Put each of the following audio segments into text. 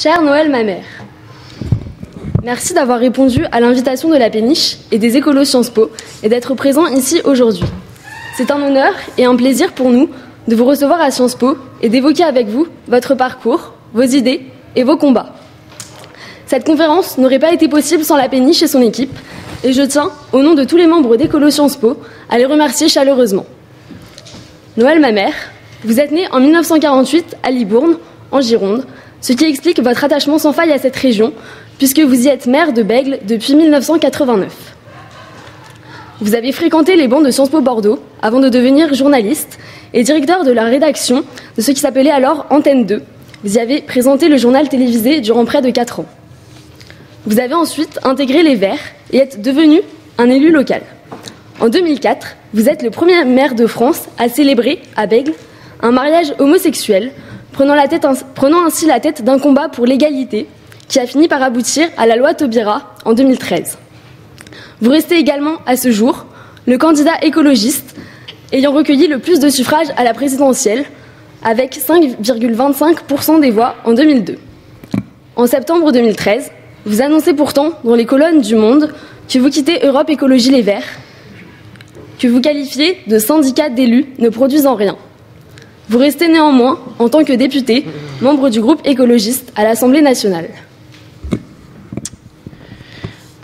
Cher Noël Mamère, merci d'avoir répondu à l'invitation de la Péniche et des écolos Sciences Po et d'être présent ici aujourd'hui. C'est un honneur et un plaisir pour nous de vous recevoir à Sciences Po et d'évoquer avec vous votre parcours, vos idées et vos combats. Cette conférence n'aurait pas été possible sans la Péniche et son équipe, et je tiens, au nom de tous les membres d'Écolo Sciences Po, à les remercier chaleureusement. Noël Mamère, vous êtes né en 1948 à Libourne, en Gironde, ce qui explique votre attachement sans faille à cette région, puisque vous y êtes maire de Bègles depuis 1989. Vous avez fréquenté les bancs de Sciences Po Bordeaux avant de devenir journaliste et directeur de la rédaction de ce qui s'appelait alors Antenne 2. Vous y avez présenté le journal télévisé durant près de 4 ans. Vous avez ensuite intégré les Verts et êtes devenu un élu local. En 2004, vous êtes le premier maire de France à célébrer, à Bègles, un mariage homosexuel, prenant ainsi la tête d'un combat pour l'égalité qui a fini par aboutir à la loi Taubira en 2013. Vous restez également, à ce jour, le candidat écologiste ayant recueilli le plus de suffrages à la présidentielle, avec 5,25% des voix en 2002. En septembre 2013, vous annoncez pourtant dans les colonnes du Monde que vous quittez Europe Écologie Les Verts, que vous qualifiez de syndicat d'élus ne produisant rien. Vous restez néanmoins, en tant que député, membre du groupe écologiste à l'Assemblée nationale.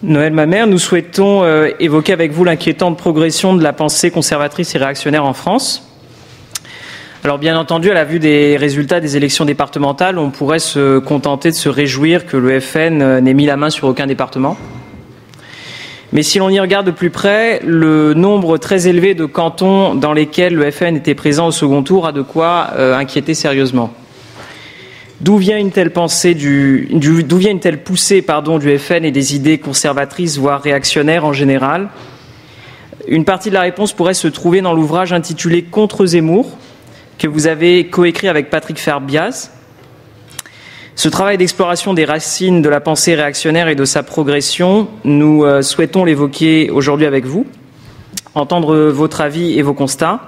Noël Mamère, nous souhaitons évoquer avec vous l'inquiétante progression de la pensée conservatrice et réactionnaire en France. Alors bien entendu, à la vue des résultats des élections départementales, on pourrait se contenter de se réjouir que le FN n'ait mis la main sur aucun département. Mais si l'on y regarde de plus près, le nombre très élevé de cantons dans lesquels le FN était présent au second tour a de quoi inquiéter sérieusement. D'où vient une telle poussée du FN et des idées conservatrices, voire réactionnaires en général? Une partie de la réponse pourrait se trouver dans l'ouvrage intitulé « Contre Zemmour », que vous avez coécrit avec Patrick Ferbiaz. Ce travail d'exploration des racines de la pensée réactionnaire et de sa progression, nous souhaitons l'évoquer aujourd'hui avec vous, entendre votre avis et vos constats,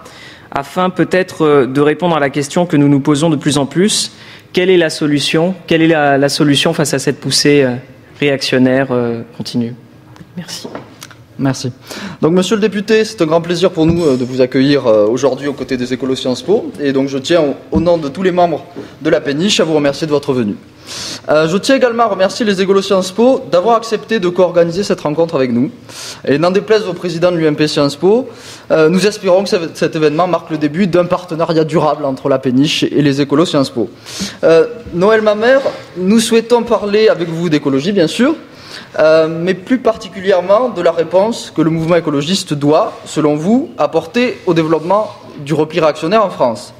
afin peut-être de répondre à la question que nous nous posons de plus en plus: quelle est la solution? Quelle est la solution face à cette poussée réactionnaire continue? Merci. Merci. Donc, monsieur le député, c'est un grand plaisir pour nous de vous accueillir aujourd'hui aux côtés des écolos Sciences Po. Et donc, je tiens, au nom de tous les membres de la Péniche, à vous remercier de votre venue. Je tiens également à remercier les écolos Sciences Po d'avoir accepté de co-organiser cette rencontre avec nous. Et n'en déplaise au président de l'UMP Sciences Po, nous espérons que cet événement marque le début d'un partenariat durable entre la Péniche et les écolos Sciences Po. Noël Mamère, nous souhaitons parler avec vous d'écologie, bien sûr, mais plus particulièrement de la réponse que le mouvement écologiste doit, selon vous, apporter au développement du repli réactionnaire en France.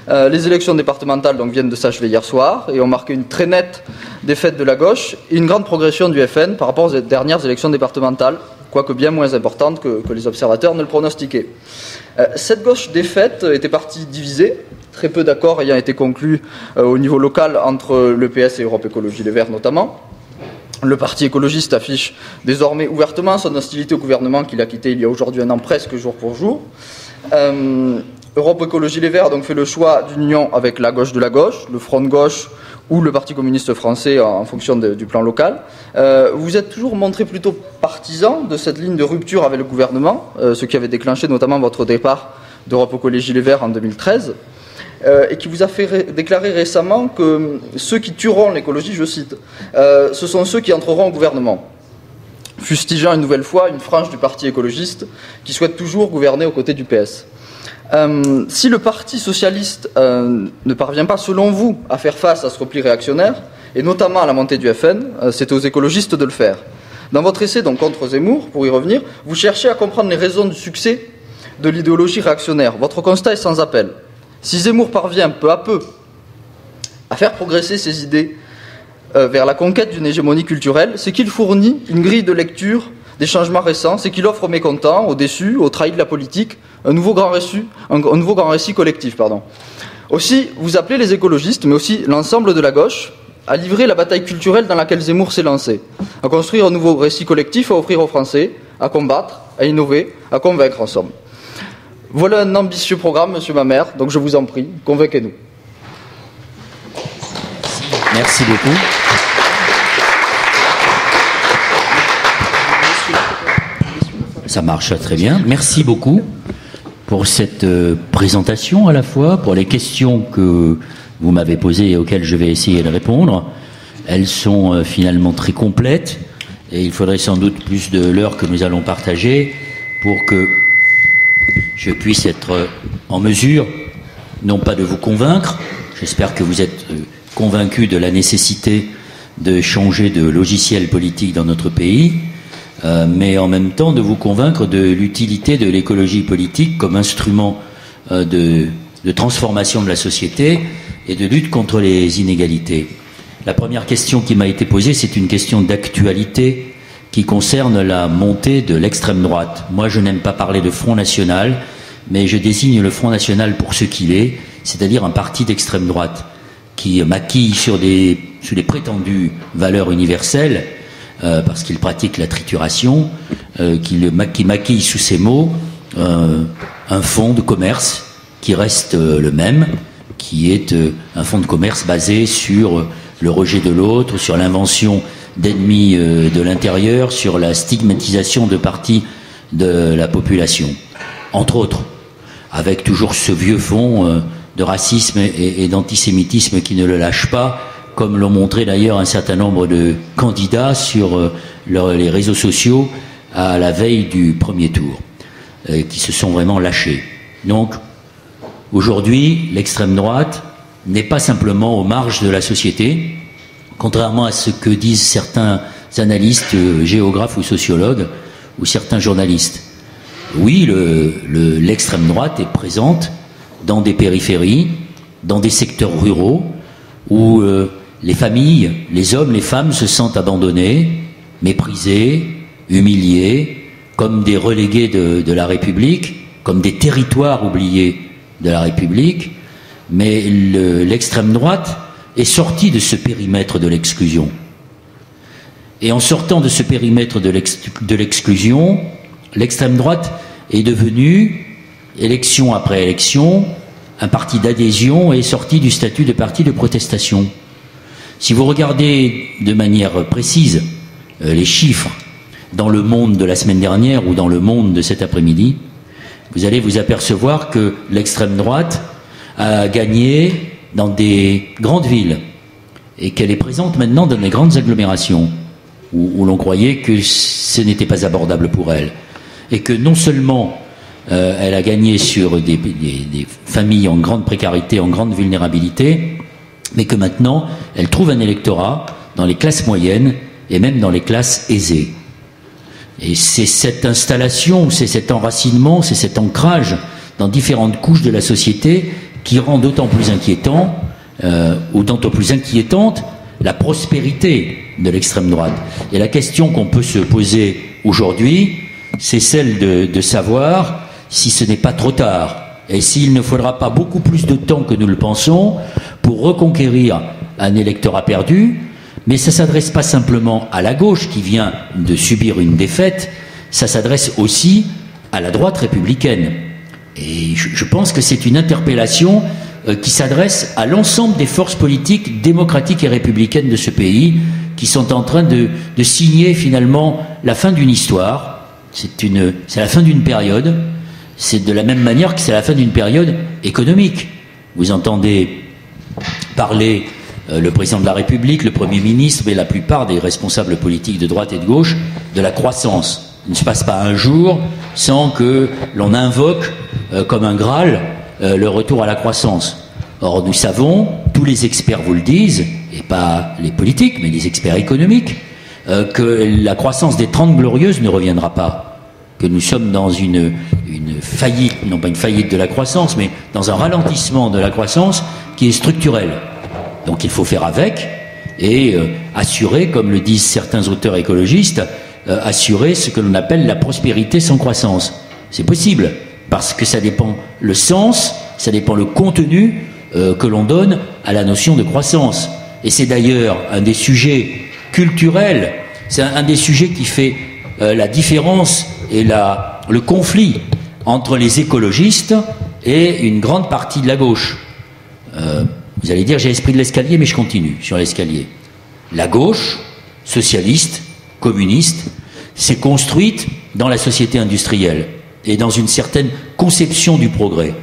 Les élections départementales viennent de s'achever hier soir et ont marqué une très nette défaite de la gauche et une grande progression du FN par rapport aux dernières élections départementales, quoique bien moins importante que les observateurs ne le pronostiquaient. Cette gauche défaite était partie divisée, très peu d'accords ayant été conclus au niveau local entre le PS et Europe Écologie Les Verts notamment. Le parti écologiste affiche désormais ouvertement son hostilité au gouvernement qu'il a quitté il y a aujourd'hui un an presque jour pour jour. Europe Écologie Les Verts fait le choix d'une union avec la gauche de la gauche, le Front de gauche ou le Parti communiste français en fonction du plan local. Vous êtes toujours montré plutôt partisan de cette ligne de rupture avec le gouvernement, ce qui avait déclenché notamment votre départ d'Europe Écologie Les Verts en 2013. Et qui vous a fait déclarer récemment que ceux qui tueront l'écologie, je cite, ce sont ceux qui entreront au gouvernement, fustigeant une nouvelle fois une frange du parti écologiste qui souhaite toujours gouverner aux côtés du PS. Si le Parti socialiste ne parvient pas, selon vous, à faire face à ce repli réactionnaire, et notamment à la montée du FN, c'est aux écologistes de le faire. Dans votre essai, contre Zemmour, pour y revenir, vous cherchez à comprendre les raisons du succès de l'idéologie réactionnaire. Votre constat est sans appel. Si Zemmour parvient peu à peu à faire progresser ses idées vers la conquête d'une hégémonie culturelle, c'est qu'il fournit une grille de lecture des changements récents, c'est qu'il offre aux mécontents, aux déçus, aux trahis de la politique, un nouveau grand récit collectif. Aussi, vous appelez les écologistes, mais aussi l'ensemble de la gauche, à livrer la bataille culturelle dans laquelle Zemmour s'est lancé, à construire un nouveau récit collectif à offrir aux Français, à combattre, à innover, à convaincre en somme. Voilà un ambitieux programme, monsieur Mamère, donc je vous en prie, convainquez-nous. Merci beaucoup. Ça marche très bien. Merci beaucoup pour cette présentation à la fois, pour les questions que vous m'avez posées et auxquelles je vais essayer de répondre. Elles sont finalement très complètes et il faudrait sans doute plus de l'heure que nous allons partager pour que je puisse être en mesure, non pas de vous convaincre, j'espère que vous êtes convaincus de la nécessité de changer de logiciel politique dans notre pays, mais en même temps de vous convaincre de l'utilité de l'écologie politique comme instrument de transformation de la société et de lutte contre les inégalités. La première question qui m'a été posée, c'est une question d'actualité qui concerne la montée de l'extrême droite. Moi, je n'aime pas parler de Front National, mais je désigne le Front National pour ce qu'il est, c'est-à-dire un parti d'extrême droite qui maquille sous les prétendues valeurs universelles, parce qu'il pratique la trituration, qui maquille sous ces mots un fonds de commerce qui reste le même, qui est un fonds de commerce basé sur le rejet de l'autre, sur l'invention d'ennemis de l'intérieur, sur la stigmatisation de parties de la population, entre autres, avec toujours ce vieux fond de racisme et d'antisémitisme qui ne le lâche pas, comme l'ont montré d'ailleurs un certain nombre de candidats sur les réseaux sociaux à la veille du premier tour, qui se sont vraiment lâchés. Donc, aujourd'hui, l'extrême droite n'est pas simplement aux marges de la société, contrairement à ce que disent certains analystes, géographes ou sociologues, ou certains journalistes. Oui, l'extrême droite est présente dans des périphéries, dans des secteurs ruraux, où les familles, les hommes, les femmes se sentent abandonnés, méprisés, humiliés, comme des relégués de la République, comme des territoires oubliés de la République. Mais l'extrême droite est sortie de ce périmètre de l'exclusion. Et en sortant de ce périmètre de l'exclusion, l'extrême droite est devenue, élection après élection, un parti d'adhésion et est sorti du statut de parti de protestation. Si vous regardez de manière précise les chiffres dans Le Monde de la semaine dernière ou dans Le Monde de cet après-midi, vous allez vous apercevoir que l'extrême droite a gagné dans des grandes villes et qu'elle est présente maintenant dans les grandes agglomérations où l'on croyait que ce n'était pas abordable pour elle et que non seulement elle a gagné sur des familles en grande précarité, en grande vulnérabilité, mais que maintenant elle trouve un électorat dans les classes moyennes et même dans les classes aisées. Et c'est cette installation, c'est cet enracinement, c'est cet ancrage dans différentes couches de la société qui rend d'autant plus inquiétant, ou d'autant plus inquiétante, la prospérité de l'extrême droite. Et la question qu'on peut se poser aujourd'hui, c'est celle de savoir si ce n'est pas trop tard, et s'il ne faudra pas beaucoup plus de temps que nous le pensons pour reconquérir un électorat perdu. Mais ça ne s'adresse pas simplement à la gauche qui vient de subir une défaite, ça s'adresse aussi à la droite républicaine. Et je pense que c'est une interpellation qui s'adresse à l'ensemble des forces politiques démocratiques et républicaines de ce pays qui sont en train de signer finalement la fin d'une histoire. C'est la fin d'une période. C'est de la même manière que c'est la fin d'une période économique. Vous entendez parler le président de la République, le Premier ministre, mais la plupart des responsables politiques de droite et de gauche, de la croissance. Il ne se passe pas un jour sans que l'on invoque comme un Graal le retour à la croissance. Or, nous savons, tous les experts vous le disent, et pas les politiques, mais les experts économiques, que la croissance des 30 glorieuses ne reviendra pas, que nous sommes dans une faillite, non pas une faillite de la croissance, mais dans un ralentissement de la croissance qui est structurel. Donc il faut faire avec et assurer, comme le disent certains auteurs écologistes, assurer ce que l'on appelle la prospérité sans croissance. C'est possible, parce que ça dépend le sens, ça dépend le contenu que l'on donne à la notion de croissance. Et c'est d'ailleurs un des sujets culturels, c'est un des sujets qui fait la différence et le conflit entre les écologistes et une grande partie de la gauche. Vous allez dire, j'ai l'esprit de l'escalier, mais je continue sur l'escalier. La gauche, socialiste, communiste, s'est construite dans la société industrielle et dans une certaine conception du progrès.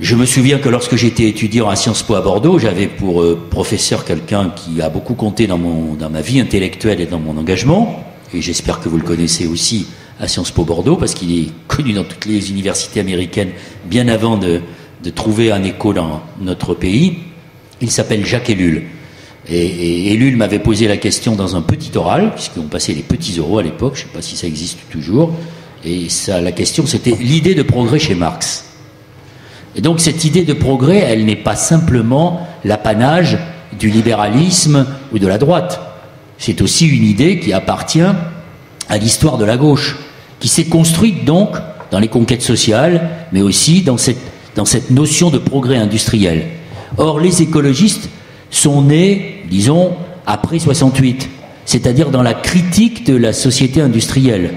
Je me souviens que lorsque j'étais étudiant à Sciences Po à Bordeaux, j'avais pour professeur quelqu'un qui a beaucoup compté dans ma vie intellectuelle et dans mon engagement, et j'espère que vous le connaissez aussi à Sciences Po Bordeaux, parce qu'il est connu dans toutes les universités américaines bien avant de trouver un écho dans notre pays. Il s'appelle Jacques Ellul. Et Ellul m'avait posé la question dans un petit oral, puisqu'on passait les petits oraux à l'époque, je ne sais pas si ça existe toujours, et la question c'était l'idée de progrès chez Marx. Et donc cette idée de progrès, elle n'est pas simplement l'apanage du libéralisme ou de la droite. C'est aussi une idée qui appartient à l'histoire de la gauche, qui s'est construite donc dans les conquêtes sociales, mais aussi dans cette notion de progrès industriel. Or, les écologistes sont nés, disons, après 68, c'est-à-dire dans la critique de la société industrielle.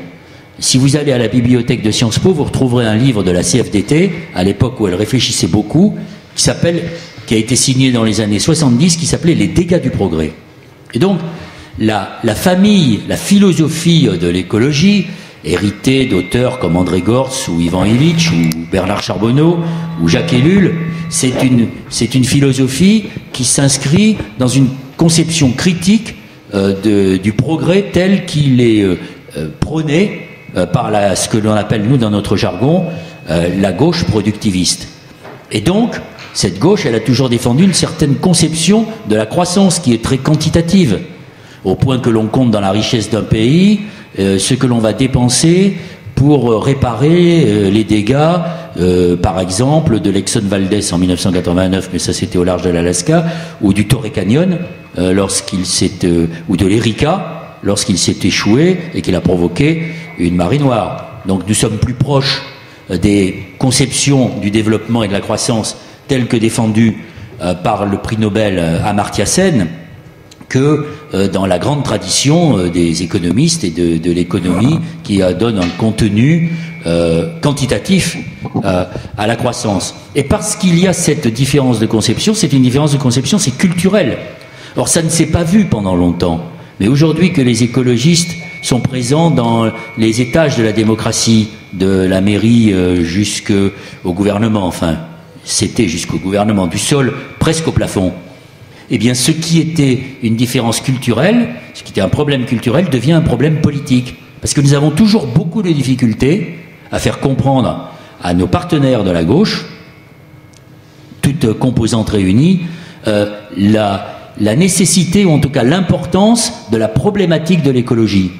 Si vous allez à la bibliothèque de Sciences Po, vous retrouverez un livre de la CFDT, à l'époque où elle réfléchissait beaucoup, qui a été signé dans les années 70, qui s'appelait « Les dégâts du progrès ». Et donc, la famille, la philosophie de l'écologie, héritée d'auteurs comme André Gortz ou Ivan Illich ou Bernard Charbonneau ou Jacques Ellul, c'est une philosophie qui s'inscrit dans une conception critique du progrès tel qu'il est prôné par ce que l'on appelle, nous, dans notre jargon, la gauche productiviste. Et donc, cette gauche, elle a toujours défendu une certaine conception de la croissance qui est très quantitative, au point que l'on compte dans la richesse d'un pays ce que l'on va dépenser pour réparer les dégâts, par exemple, de l'Exxon Valdez en 1989, mais ça c'était au large de l'Alaska, ou du Torrey Canyon, ou de l'Erika, lorsqu'il s'est échoué et qu'il a provoqué une marée noire. Donc nous sommes plus proches des conceptions du développement et de la croissance telles que défendues par le prix Nobel Amartya Sen que dans la grande tradition des économistes et de l'économie qui donne un contenu quantitatif à la croissance. Et parce qu'il y a cette différence de conception, c'est une différence de conception, c'est culturel. Or ça ne s'est pas vu pendant longtemps. Mais aujourd'hui que les écologistes sont présents dans les étages de la démocratie, de la mairie jusqu'au gouvernement, enfin, c'était jusqu'au gouvernement, du sol presque au plafond, eh bien ce qui était une différence culturelle, ce qui était un problème culturel, devient un problème politique. Parce que nous avons toujours beaucoup de difficultés à faire comprendre à nos partenaires de la gauche, toutes composantes réunies, la nécessité, ou en tout cas l'importance de la problématique de l'écologie,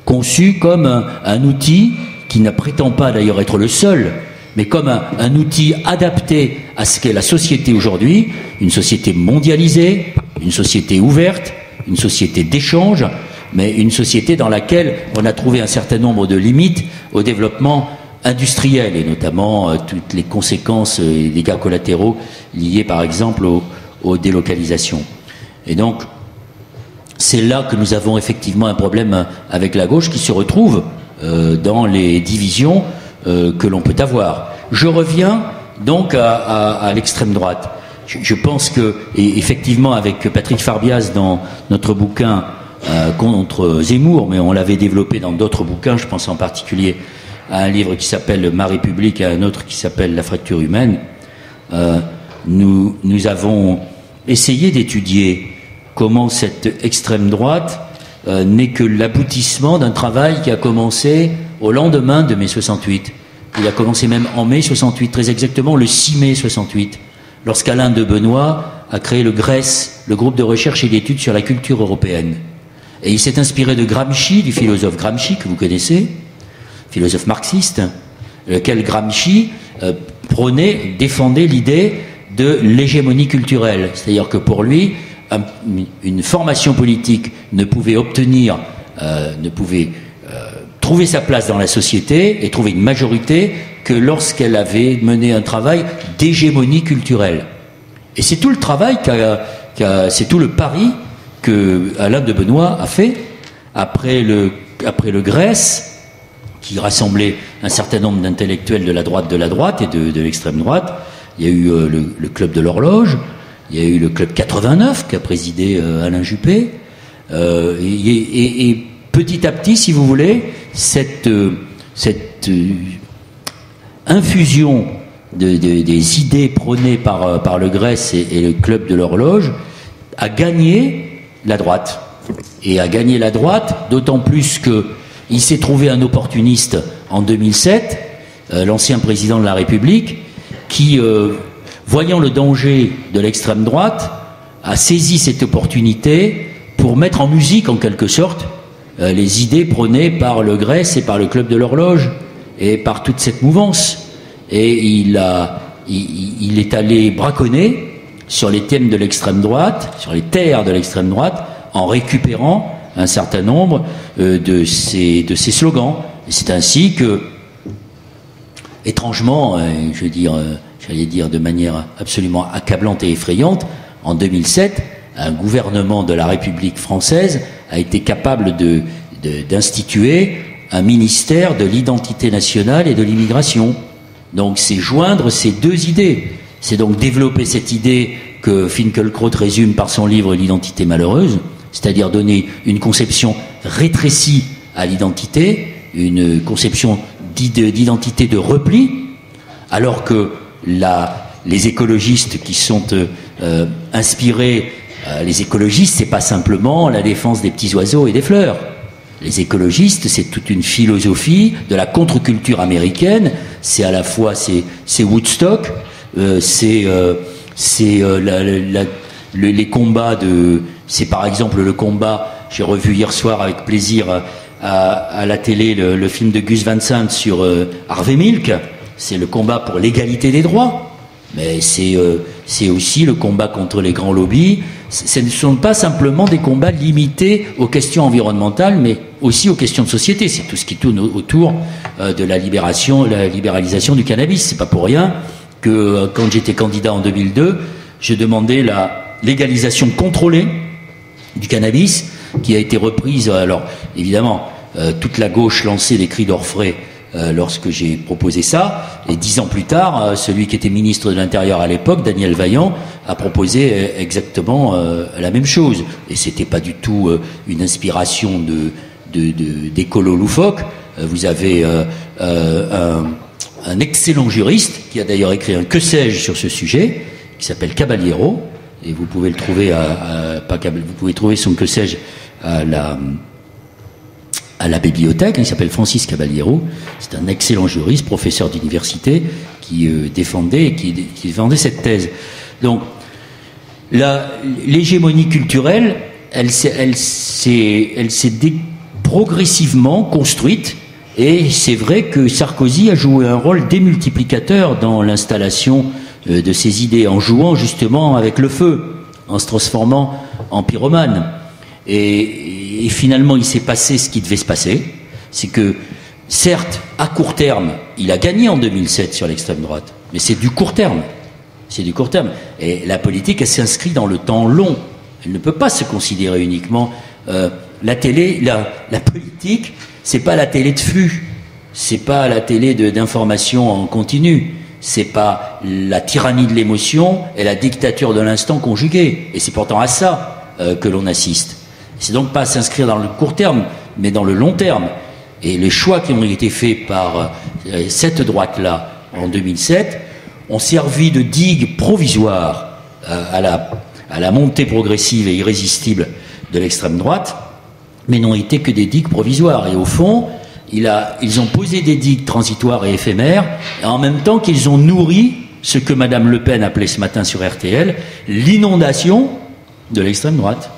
conçue comme un outil qui ne prétend pas d'ailleurs être le seul, mais comme un outil adapté à ce qu'est la société aujourd'hui, une société mondialisée, une société ouverte, une société d'échange, mais une société dans laquelle on a trouvé un certain nombre de limites au développement industriel, et notamment toutes les conséquences et dégâts collatéraux liés par exemple aux délocalisations. Et donc, c'est là que nous avons effectivement un problème avec la gauche qui se retrouve dans les divisions que l'on peut avoir. Je reviens donc à l'extrême droite. Je pense que, et effectivement, avec Patrick Farbiaz dans notre bouquin contre Zemmour, mais on l'avait développé dans d'autres bouquins, je pense en particulier à un livre qui s'appelle Ma République et à un autre qui s'appelle La fracture humaine, nous avons essayé d'étudier comment cette extrême droite n'est que l'aboutissement d'un travail qui a commencé au lendemain de mai 68. Il a commencé même en mai 68, très exactement le 6 mai 68, lorsqu'Alain de Benoît a créé le GRES, le groupe de recherche et d'études sur la culture européenne. Et il s'est inspiré de Gramsci, du philosophe Gramsci, que vous connaissez, philosophe marxiste, lequel Gramsci défendait l'idée de l'hégémonie culturelle. C'est-à-dire que pour lui, une formation politique ne pouvait trouver sa place dans la société et trouver une majorité que lorsqu'elle avait mené un travail d'hégémonie culturelle. Et c'est tout le travail, c'est tout le pari que Alain de Benoît a fait après le GRES, qui rassemblait un certain nombre d'intellectuels de la droite et de l'extrême droite. il y a eu le club de l'horloge, il y a eu le club 89 qu'a présidé Alain Juppé, et petit à petit, si vous voulez, cette infusion des idées prônées par le Grèce et le club de l'horloge a gagné la droite. Et a gagné la droite, d'autant plus qu'il s'est trouvé un opportuniste en 2007, l'ancien président de la République, qui, voyant le danger de l'extrême droite, a saisi cette opportunité pour mettre en musique, en quelque sorte, les idées prônées par le Grèce et par le club de l'horloge et par toute cette mouvance. Et il est allé braconner sur les thèmes de l'extrême droite, sur les terres de l'extrême droite, en récupérant un certain nombre de ces slogans. Et c'est ainsi que, étrangement, j'allais dire de manière absolument accablante et effrayante, en 2007, un gouvernement de la République française a été capable d'instituer un ministère de l'identité nationale et de l'immigration. Donc c'est joindre ces deux idées. C'est donc développer cette idée que Finkielkraut résume par son livre L'identité malheureuse, c'est-à-dire donner une conception rétrécie à l'identité, une conception d'identité de repli, alors que les écologistes qui sont inspirés, les écologistes, c'est pas simplement la défense des petits oiseaux et des fleurs. Les écologistes, c'est toute une philosophie de la contre-culture américaine. C'est à la fois c'est Woodstock, c'est les combats c'est par exemple le combat. J'ai revu hier soir avec plaisir à la télé le film de Gus Van Sant sur Harvey Milk. C'est le combat pour l'égalité des droits. Mais c'est aussi le combat contre les grands lobbies. Ce ne sont pas simplement des combats limités aux questions environnementales, mais aussi aux questions de société. C'est tout ce qui tourne autour de la libéralisation du cannabis. C'est pas pour rien que quand j'étais candidat en 2002, je demandais la légalisation contrôlée du cannabis, qui a été reprise. Alors évidemment, toute la gauche lançait des cris d'orfraie lorsque j'ai proposé ça, et 10 ans plus tard, celui qui était ministre de l'Intérieur à l'époque, Daniel Vaillant, a proposé exactement la même chose. Et c'était pas du tout une inspiration d'écolo loufoque. Vous avez un excellent juriste qui a d'ailleurs écrit un que sais-je sur ce sujet, qui s'appelle Caballero, et vous pouvez le trouver vous pouvez trouver son que sais-je à la bibliothèque. Il s'appelle Francis Caballero. C'est un excellent juriste, professeur d'université, qui défendait cette thèse. Donc, l'hégémonie culturelle, elle s'est progressivement construite, et c'est vrai que Sarkozy a joué un rôle démultiplicateur dans l'installation de ces idées, en jouant justement avec le feu, en se transformant en pyromane. Et finalement, il s'est passé ce qui devait se passer. C'est que, certes, à court terme, il a gagné en 2007 sur l'extrême droite, mais c'est du court terme. C'est du court terme. Et la politique, elle s'inscrit dans le temps long. Elle ne peut pas se considérer uniquement... la télé, la politique, c'est pas la télé de flux. C'est pas la télé d'information en continu. C'est pas la tyrannie de l'émotion et la dictature de l'instant conjuguée. Et c'est pourtant à ça que l'on assiste. C'est donc pas à s'inscrire dans le court terme, mais dans le long terme. Et les choix qui ont été faits par cette droite-là en 2007 ont servi de digue provisoire à la montée progressive et irrésistible de l'extrême droite, mais n'ont été que des digues provisoires. Et au fond, ils ont posé des digues transitoires et éphémères, et en même temps qu'ils ont nourri ce que Madame Le Pen appelait ce matin sur RTL l'inondation de l'extrême droite.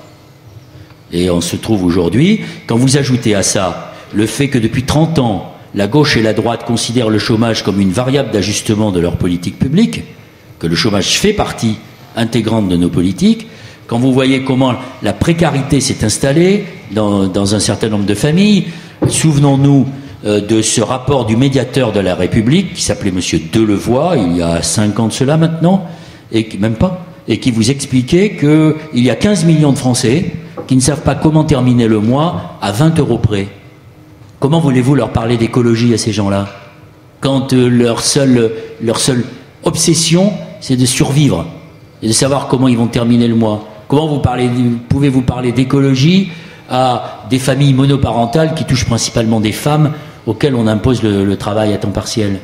Et on se trouve aujourd'hui, quand vous ajoutez à ça le fait que depuis 30 ans, la gauche et la droite considèrent le chômage comme une variable d'ajustement de leur politique publique, que le chômage fait partie intégrante de nos politiques, quand vous voyez comment la précarité s'est installée dans un certain nombre de familles, souvenons-nous de ce rapport du médiateur de la République, qui s'appelait Monsieur Delevoye, il y a 5 ans de cela maintenant, et même pas, et qui vous expliquait qu'il y a 15 millions de Français qui ne savent pas comment terminer le mois à 20 € près. Comment voulez-vous leur parler d'écologie à ces gens-là, quand leur seule obsession, c'est de survivre et de savoir comment ils vont terminer le mois. Comment pouvez-vous parler d'écologie à des familles monoparentales qui touchent principalement des femmes auxquelles on impose le travail à temps partiel?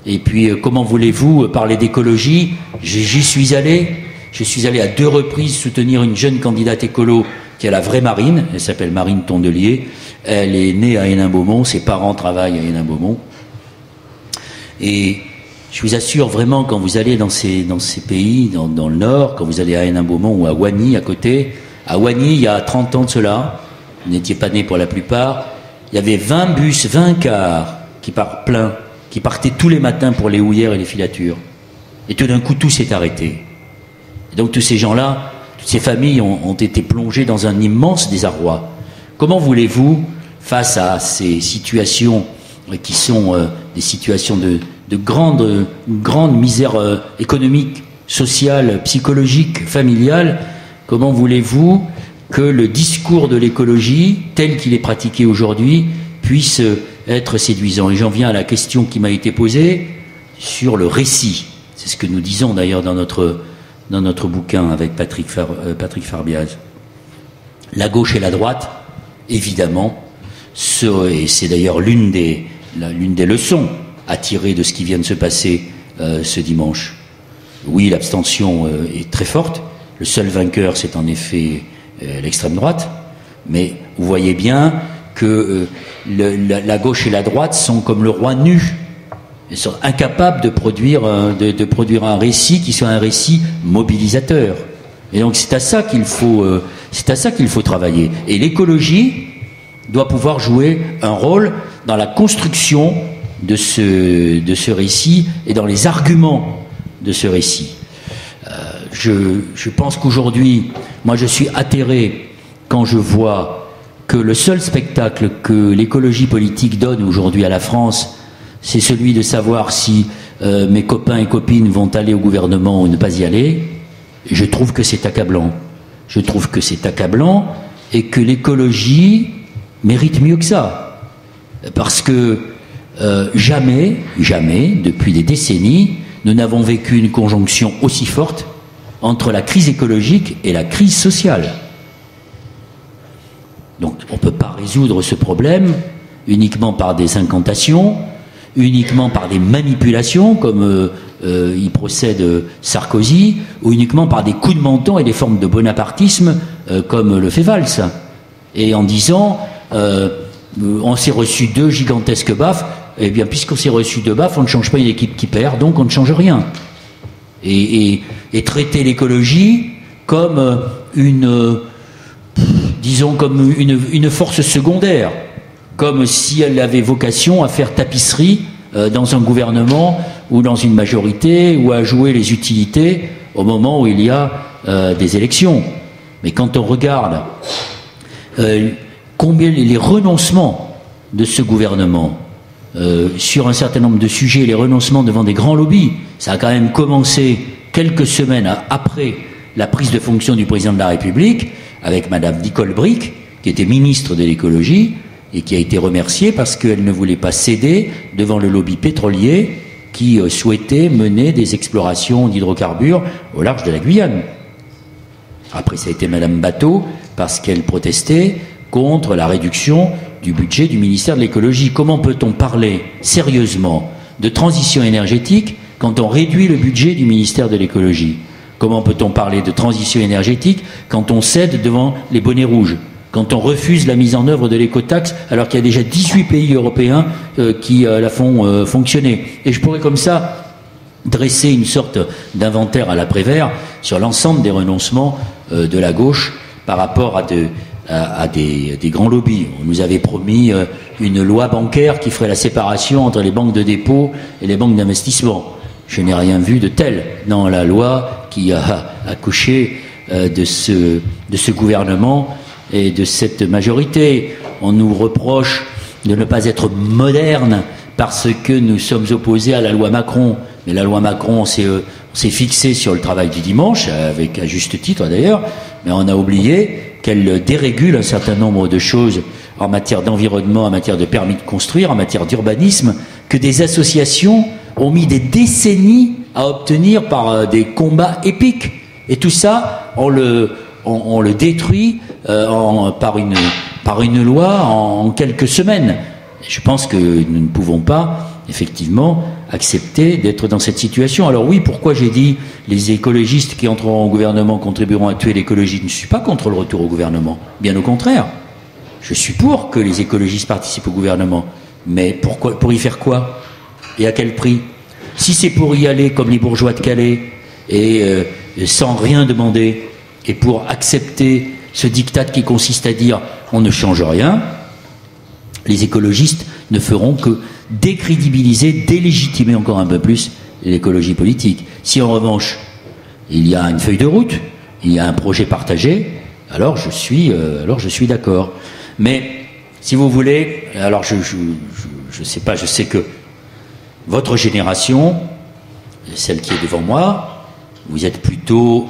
Et puis, comment voulez-vous parler d'écologie? J'y suis allé. Je suis allé à 2 reprises soutenir une jeune candidate écolo qui est la vraie Marine. Elle s'appelle Marine Tondelier. Elle est née à Hénin-Beaumont. Ses parents travaillent à Hénin-Beaumont. Et je vous assure vraiment, quand vous allez dans ces pays, dans le Nord, quand vous allez à Hénin-Beaumont ou à Wagny, à côté, à Wagny, il y a 30 ans de cela, vous n'étiez pas nés pour la plupart, il y avait 20 bus, 20 cars qui partaient tous les matins pour les houillères et les filatures. Et tout d'un coup, tout s'est arrêté. Et donc tous ces gens-là, toutes ces familles ont été plongées dans un immense désarroi. Comment voulez-vous, face à ces situations qui sont des situations de grande misère économique, sociale, psychologique, familiale, comment voulez-vous que le discours de l'écologie, tel qu'il est pratiqué aujourd'hui, puisse être séduisant? Et j'en viens à la question qui m'a été posée sur le récit. C'est ce que nous disons d'ailleurs dans notre bouquin avec Patrick Farbiaz. La gauche et la droite, évidemment, et c'est d'ailleurs l'une des leçons à tirer de ce qui vient de se passer ce dimanche. Oui, l'abstention est très forte. Le seul vainqueur, c'est en effet l'extrême droite. Mais vous voyez bien que la gauche et la droite sont comme le roi nu. Ils sont incapables de produire un récit qui soit un récit mobilisateur. Et donc c'est à ça qu'il faut travailler. Et l'écologie doit pouvoir jouer un rôle dans la construction de ce récit et dans les arguments de ce récit. Je pense qu'aujourd'hui, moi je suis atterré quand je vois que le seul spectacle que l'écologie politique donne aujourd'hui à la France, c'est celui de savoir si mes copains et copines vont aller au gouvernement ou ne pas y aller. Et je trouve que c'est accablant. Je trouve que c'est accablant et que l'écologie mérite mieux que ça. Parce que jamais, depuis des décennies, nous n'avons vécu une conjonction aussi forte entre la crise écologique et la crise sociale. Donc on ne peut pas résoudre ce problème uniquement par des incantations, uniquement par des manipulations comme y procède Sarkozy, ou uniquement par des coups de menton et des formes de bonapartisme comme le fait Valls. Et en disant on s'est reçu 2 gigantesques baffes, eh bien puisqu'on s'est reçu 2 baffes, on ne change pas une équipe qui perd, donc on ne change rien. Et traiter l'écologie comme une force secondaire, comme si elle avait vocation à faire tapisserie dans un gouvernement ou dans une majorité, ou à jouer les utilités au moment où il y a des élections. Mais quand on regarde combien les renoncements de ce gouvernement sur un certain nombre de sujets, les renoncements devant des grands lobbies, ça a quand même commencé quelques semaines après la prise de fonction du président de la République, avec Madame Nicole Bricq, qui était ministre de l'écologie, et qui a été remerciée parce qu'elle ne voulait pas céder devant le lobby pétrolier qui souhaitait mener des explorations d'hydrocarbures au large de la Guyane. Après, ça a été Madame Bateau, parce qu'elle protestait contre la réduction du budget du ministère de l'écologie. Comment peut-on parler sérieusement de transition énergétique quand on réduit le budget du ministère de l'écologie? Comment peut-on parler de transition énergétique quand on cède devant les bonnets rouges, quand on refuse la mise en œuvre de l'écotaxe alors qu'il y a déjà 18 pays européens qui la font fonctionner? Et je pourrais comme ça dresser une sorte d'inventaire à l'après-vert sur l'ensemble des renoncements de la gauche par rapport à des grands lobbies. On nous avait promis une loi bancaire qui ferait la séparation entre les banques de dépôt et les banques d'investissement. Je n'ai rien vu de tel dans la loi qui a accouché de ce gouvernement et de cette majorité. On nous reproche de ne pas être moderne parce que nous sommes opposés à la loi Macron. Mais la loi Macron, on s'est fixé sur le travail du dimanche, avec à juste titre d'ailleurs, mais on a oublié qu'elle dérégule un certain nombre de choses en matière d'environnement, en matière de permis de construire, en matière d'urbanisme, que des associations ont mis des décennies à obtenir par des combats épiques. Et tout ça, on le détruit par une loi en quelques semaines. Je pense que nous ne pouvons pas, effectivement, accepter d'être dans cette situation. Alors oui, pourquoi j'ai dit les écologistes qui entreront au gouvernement contribueront à tuer l'écologie? Je ne suis pas contre le retour au gouvernement. Bien au contraire. Je suis pour que les écologistes participent au gouvernement. Mais pourquoi, pour y faire quoi? Et à quel prix? Si c'est pour y aller comme les bourgeois de Calais et sans rien demander et pour accepter ce diktat qui consiste à dire on ne change rien, les écologistes ne feront que décrédibiliser, délégitimer encore un peu plus l'écologie politique. Si en revanche il y a une feuille de route, il y a un projet partagé, alors je suis d'accord. Mais si vous voulez, alors je sais pas, je sais que votre génération, celle qui est devant moi, vous avez plutôt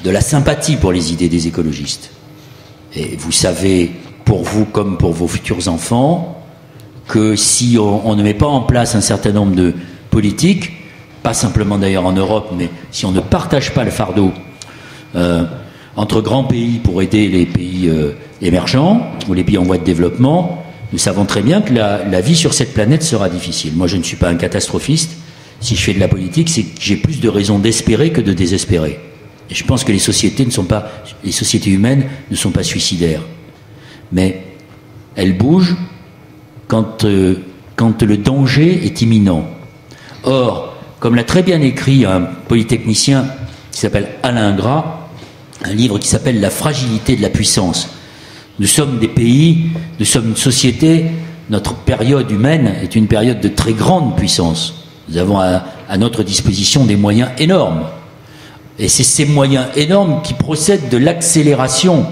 de la sympathie pour les idées des écologistes. Et vous savez, pour vous comme pour vos futurs enfants, que si on ne met pas en place un certain nombre de politiques, pas simplement d'ailleurs en Europe, mais si on ne partage pas le fardeau entre grands pays pour aider les pays émergents ou les pays en voie de développement, nous savons très bien que la vie sur cette planète sera difficile. Moi, je ne suis pas un catastrophiste. Si je fais de la politique, c'est que j'ai plus de raisons d'espérer que de désespérer. Et je pense que les sociétés humaines ne sont pas suicidaires. Mais elles bougent quand le danger est imminent. Or, comme l'a très bien écrit un polytechnicien qui s'appelle Alain Gras, un livre qui s'appelle « La fragilité de la puissance ». Nous sommes des pays, nous sommes une société, notre période humaine est une période de très grande puissance. Nous avons à notre disposition des moyens énormes. Et c'est ces moyens énormes qui procèdent de l'accélération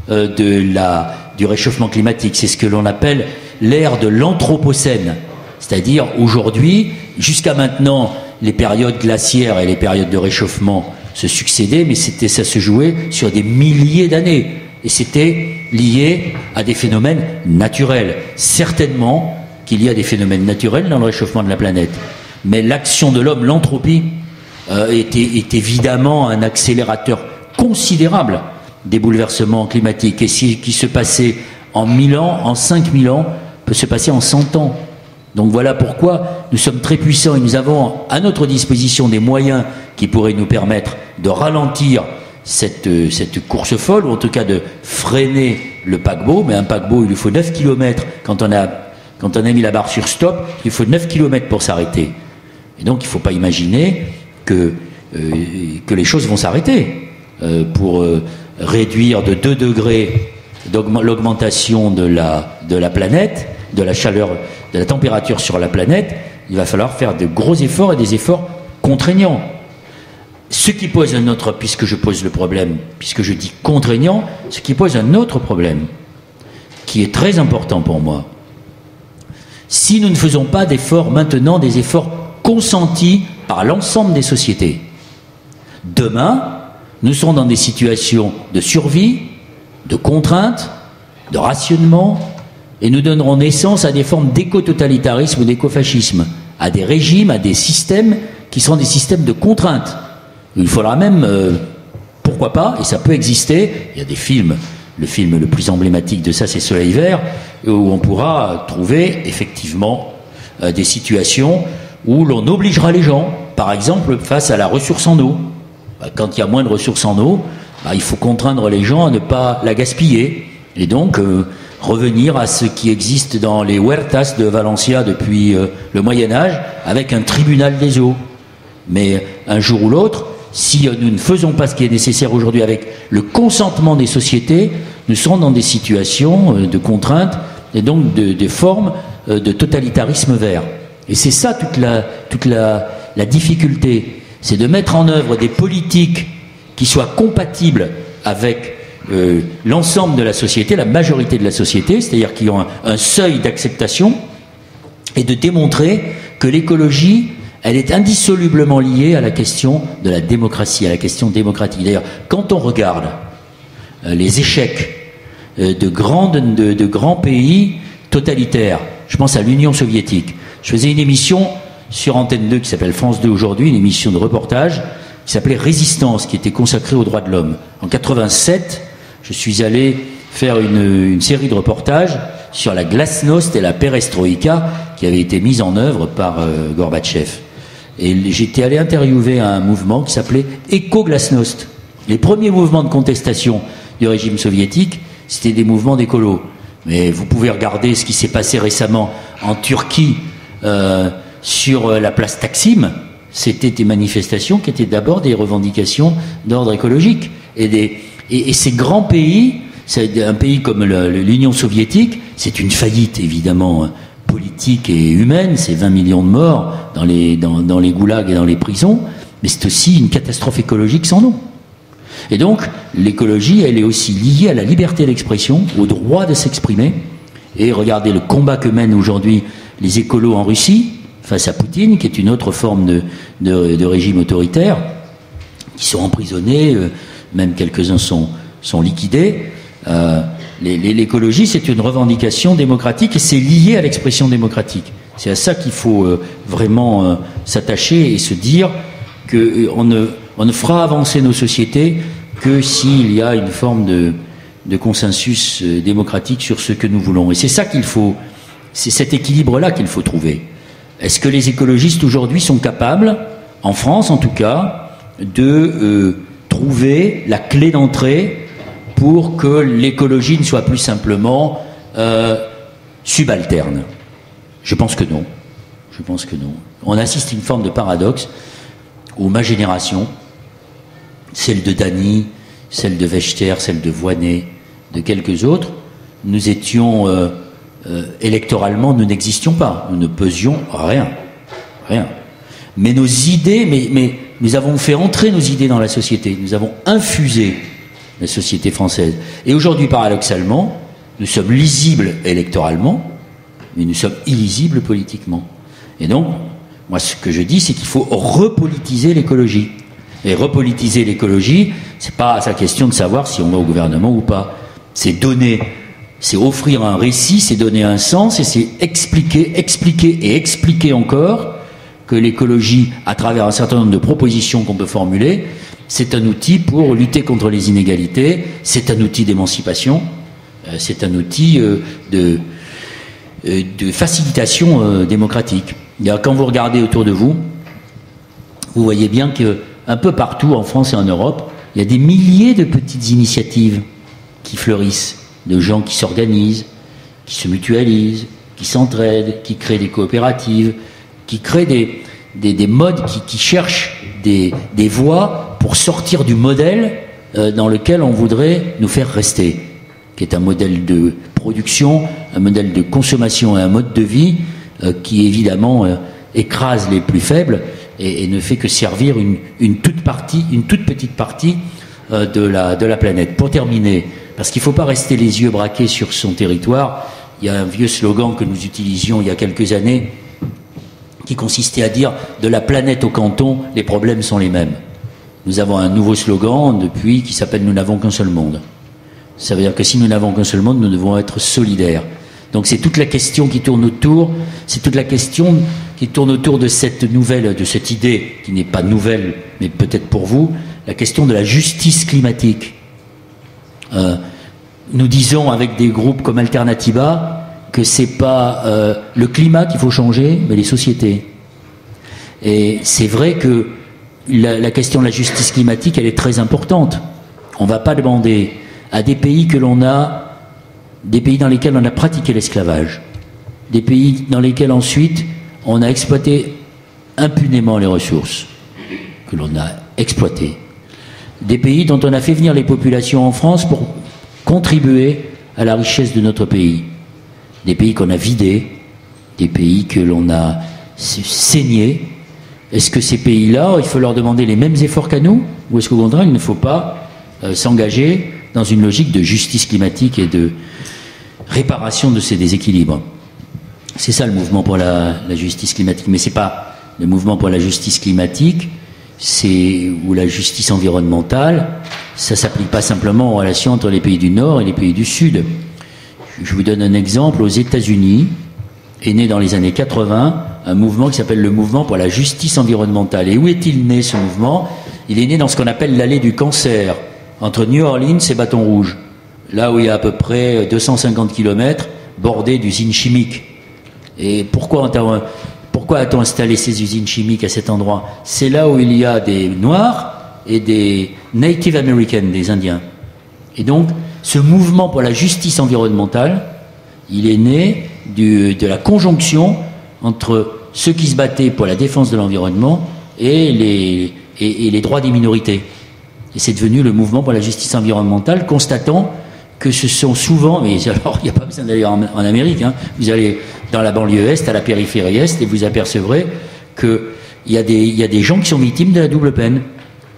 du réchauffement climatique. C'est ce que l'on appelle l'ère de l'anthropocène. C'est-à-dire, aujourd'hui, jusqu'à maintenant, les périodes glaciaires et les périodes de réchauffement se succédaient, mais ça se jouait sur des milliers d'années. Et c'était lié à des phénomènes naturels. Certainement qu'il y a des phénomènes naturels dans le réchauffement de la planète. Mais l'action de l'homme, l'entropie, est évidemment un accélérateur considérable des bouleversements climatiques. Et ce qui se passait en 1000 ans, en 5000 ans, peut se passer en 100 ans. Donc voilà pourquoi nous sommes très puissants et nous avons à notre disposition des moyens qui pourraient nous permettre de ralentir cette course folle, ou en tout cas de freiner le paquebot. Mais un paquebot, il lui faut 9 km. Quand on a mis la barre sur stop, il faut 9 km pour s'arrêter. Et donc il ne faut pas imaginer que les choses vont s'arrêter. Pour réduire de 2 degrés l'augmentation de la planète, de la chaleur, de la température sur la planète, il va falloir faire de gros efforts et des efforts contraignants. Ce qui pose un autre, puisque je dis contraignant, ce qui pose un autre problème, qui est très important pour moi. Si nous ne faisons pas d'efforts maintenant, des efforts consentis par l'ensemble des sociétés, demain, nous serons dans des situations de survie, de contrainte, de rationnement, et nous donnerons naissance à des formes d'éco-totalitarisme ou d'éco-fascisme, à des régimes, à des systèmes qui seront des systèmes de contrainte. Il faudra même, pourquoi pas, et ça peut exister, il y a des films, le film le plus emblématique de ça c'est Soleil Vert, où on pourra trouver effectivement des situations où l'on obligera les gens, par exemple face à la ressource en eau. Quand il y a moins de ressources en eau, il faut contraindre les gens à ne pas la gaspiller, et donc revenir à ce qui existe dans les huertas de Valencia depuis le Moyen-Âge, avec un tribunal des eaux. Mais un jour ou l'autre, si nous ne faisons pas ce qui est nécessaire aujourd'hui avec le consentement des sociétés, nous serons dans des situations de contrainte et donc de formes de totalitarisme vert. Et c'est ça toute la difficulté, c'est de mettre en œuvre des politiques qui soient compatibles avec l'ensemble de la société, la majorité de la société, c'est-à-dire qui ont un seuil d'acceptation, et de démontrer que l'écologie, elle est indissolublement liée à la question de la démocratie, à la question démocratique. D'ailleurs, quand on regarde les échecs de grands pays totalitaires, je pense à l'Union soviétique. Je faisais une émission sur Antenne 2 qui s'appelle France 2 aujourd'hui, une émission de reportage qui s'appelait Résistance, qui était consacrée aux droits de l'homme. En 87, je suis allé faire une série de reportages sur la glasnost et la perestroïka qui avait été mise en œuvre par Gorbatchev. Et j'étais allé interviewer un mouvement qui s'appelait Éco-Glasnost. Les premiers mouvements de contestation du régime soviétique, c'était des mouvements d'écolos. Mais vous pouvez regarder ce qui s'est passé récemment en Turquie sur la place Taksim. C'était des manifestations qui étaient d'abord des revendications d'ordre écologique. Et ces grands pays, un pays comme l'Union soviétique, c'est une faillite évidemment politique et humaine, c'est 20 millions de morts dans les goulags et dans les prisons, mais c'est aussi une catastrophe écologique sans nom. Et donc, l'écologie, elle est aussi liée à la liberté d'expression, au droit de s'exprimer. Et regardez le combat que mènent aujourd'hui les écolos en Russie, face à Poutine, qui est une autre forme de régime autoritaire, qui sont emprisonnés, même quelques-uns sont liquidés. L'écologie, c'est une revendication démocratique et c'est lié à l'expression démocratique. C'est à ça qu'il faut vraiment s'attacher et se dire qu'on ne fera avancer nos sociétés que s'il y a une forme de consensus démocratique sur ce que nous voulons. Et c'est ça qu'il faut, c'est cet équilibre-là qu'il faut trouver. Est-ce que les écologistes aujourd'hui sont capables, en France en tout cas, de trouver la clé d'entrée pour que l'écologie ne soit plus simplement subalterne? Je pense que non. Je pense que non. On assiste à une forme de paradoxe où ma génération, celle de Dany, celle de Wechter, celle de Voynet, de quelques autres, nous étions électoralement, nous n'existions pas. Nous ne pesions rien. Rien. Mais nos idées, mais nous avons fait entrer nos idées dans la société. Nous avons infusé la société française. Et aujourd'hui, paradoxalement, nous sommes lisibles électoralement, mais nous sommes illisibles politiquement. Et donc, moi, ce que je dis, c'est qu'il faut repolitiser l'écologie. Et repolitiser l'écologie, c'est pas sa question de savoir si on va au gouvernement ou pas. C'est donner, c'est offrir un récit, c'est donner un sens, et c'est expliquer et expliquer encore que l'écologie, à travers un certain nombre de propositions qu'on peut formuler, c'est un outil pour lutter contre les inégalités, c'est un outil d'émancipation, c'est un outil de facilitation démocratique. Quand vous regardez autour de vous, vous voyez bien que un peu partout en France et en Europe, il y a des milliers de petites initiatives qui fleurissent, de gens qui s'organisent, qui se mutualisent, qui s'entraident, qui créent des coopératives, qui créent des modes, qui cherchent des voies pour sortir du modèle dans lequel on voudrait nous faire rester, qui est un modèle de production, un modèle de consommation et un mode de vie qui évidemment écrase les plus faibles et ne fait que servir une toute petite partie de la planète. Pour terminer, parce qu'il ne faut pas rester les yeux braqués sur son territoire, il y a un vieux slogan que nous utilisions il y a quelques années qui consistait à dire « de la planète au canton, les problèmes sont les mêmes ». Nous avons un nouveau slogan depuis qui s'appelle « Nous n'avons qu'un seul monde ». Ça veut dire que si nous n'avons qu'un seul monde, nous devons être solidaires. Donc c'est toute la question qui tourne autour, de cette nouvelle, de cette idée qui n'est pas nouvelle, mais peut-être pour vous, la question de la justice climatique. Nous disons avec des groupes comme Alternativa que c'est pas le climat qu'il faut changer, mais les sociétés. Et c'est vrai que la question de la justice climatique, elle est très importante. On ne va pas demander à des pays dans lesquels on a pratiqué l'esclavage, des pays dans lesquels ensuite on a exploité impunément les ressources que l'on a exploitées, des pays dont on a fait venir les populations en France pour contribuer à la richesse de notre pays, des pays qu'on a vidés, des pays que l'on a saignés. Est-ce que ces pays-là, il faut leur demander les mêmes efforts qu'à nous, ou est-ce qu'au contraire, il ne faut pas s'engager dans une logique de justice climatique et de réparation de ces déséquilibres? C'est ça le mouvement pour la justice climatique. Mais c'est pas le mouvement pour la justice climatique, ou la justice environnementale. Ça s'applique pas simplement aux relations entre les pays du Nord et les pays du Sud. Je vous donne un exemple. Aux États-Unis est né dans les années 80 un mouvement qui s'appelle le mouvement pour la justice environnementale. Et où est-il né, ce mouvement? Il est né dans ce qu'on appelle l'allée du cancer, entre New Orleans et Baton Rouge, là où il y a à peu près 250 km bordés d'usines chimiques. Et pourquoi a-t-on installé ces usines chimiques à cet endroit? C'est là où il y a des Noirs et des Native Americans, des Indiens. Et donc, ce mouvement pour la justice environnementale, il est né de la conjonction entre ceux qui se battaient pour la défense de l'environnement et les droits des minorités. Et c'est devenu le mouvement pour la justice environnementale, constatant que ce sont souvent, mais alors il n'y a pas besoin d'aller en Amérique, hein, vous allez dans la banlieue est, à la périphérie est, et vous apercevrez qu'il y a des gens qui sont victimes de la double peine,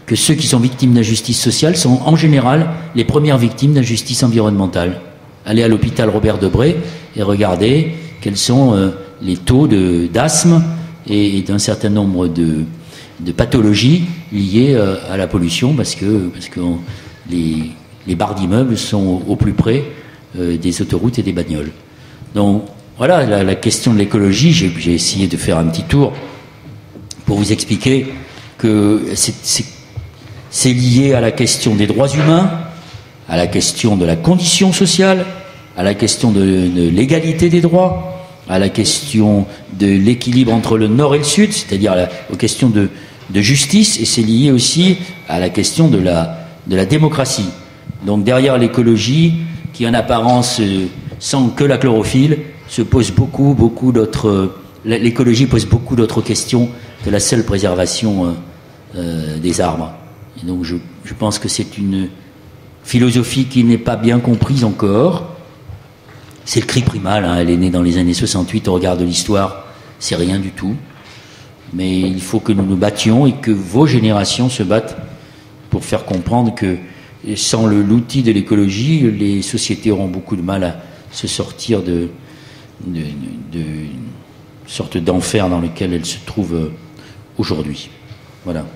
que ceux qui sont victimes d'injustice sociale sont en général les premières victimes d'injustice environnementale. Allez à l'hôpital Robert Debré et regardez quels sont les taux d'asthme et d'un certain nombre de pathologies liées à la pollution, parce que les barres d'immeubles sont au plus près des autoroutes et des bagnoles. Donc voilà, la question de l'écologie, j'ai essayé de faire un petit tour pour vous expliquer que c'est lié à la question des droits humains, à la question de la condition sociale, à la question de l'égalité des droits, à la question de l'équilibre entre le nord et le sud, c'est-à-dire aux questions de justice, et c'est lié aussi à la question de la démocratie. Donc derrière l'écologie, qui en apparence sent que la chlorophylle, se pose beaucoup d'autres. L'écologie pose beaucoup d'autres questions que la seule préservation des arbres. Et donc je pense que c'est une philosophie qui n'est pas bien comprise encore. C'est le cri primal, hein, elle est née dans les années 68 au regard de l'histoire, c'est rien du tout. Mais il faut que nous nous battions et que vos générations se battent pour faire comprendre que sans l'outil de l'écologie, les sociétés auront beaucoup de mal à se sortir de sorte d'enfer dans lequel elles se trouvent aujourd'hui. Voilà.